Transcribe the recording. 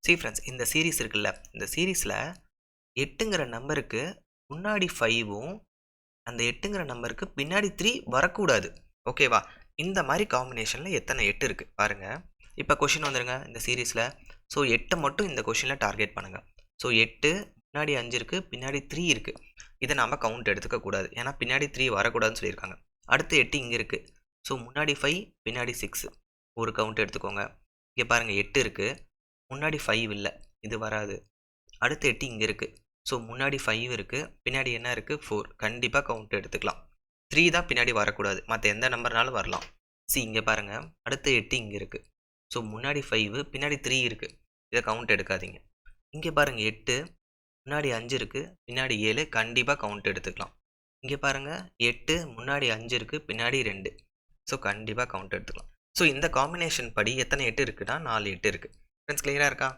See friends, இந்த series இருக்குல்ல, இந்த சீரிஸில் 8ங்கிற நம்பருக்கு முன்னாடி 5வும் அந்த 8ங்கிற நம்பருக்கு பின்னாடி 3 வரக்கூடாது. ஓகேவா? இந்த மாதிரி காம்பினேஷனில் எத்தனை 8 இருக்குது பாருங்கள். இப்போ கொஷின் வந்துருங்க இந்த சீரிஸில். ஸோ 8 மட்டும் இந்த கொஷினில் டார்கெட் பண்ணுங்கள். ஸோ 8 முன்னாடி 5 இருக்குது, பின்னாடி 3 இருக்குது. இதை நாம் கவுண்ட் எடுத்துக்கக்கூடாது, ஏன்னா பின்னாடி 3 வரக்கூடாதுன்னு சொல்லியிருக்காங்க. அடுத்து 8 இங்கே இருக்குது. ஸோ முன்னாடி 5, பின்னாடி 6 ஒரு கவுண்ட் எடுத்துக்கோங்க. இங்கே பாருங்கள் 8 இருக்குது, முன்னாடி 5 இல்லை, இது வராது. அடுத்து 8 இங்கே இருக்குது. ஸோ முன்னாடி 5 இருக்குது, பின்னாடி என்ன இருக்குது 4, கண்டிப்பாக கவுண்ட் எடுத்துக்கலாம். 3 தான் பின்னாடி வரக்கூடாது, மற்ற எந்த நம்பர்னாலும் வரலாம். இங்கே பாருங்கள், அடுத்து 8 இங்கே இருக்குது. ஸோ முன்னாடி 5, பின்னாடி 3 இருக்குது, இதை கவுண்ட் எடுக்காதீங்க. இங்கே பாருங்கள் 8, முன்னாடி 5 இருக்குது, பின்னாடி 7, கண்டிப்பாக கவுண்ட் எடுத்துக்கலாம். இங்கே பாருங்கள் 8, முன்னாடி 5 இருக்குது, பின்னாடி 2, ஸோ கண்டிப்பாக கவுண்ட் எடுத்துக்கலாம். ஸோ இந்த காம்பினேஷன் படி எத்தனை 8 இருக்குன்னா 4 8 இருக்குது. ஃப்ரெண்ட்ஸ், கிளியராக இருக்கா?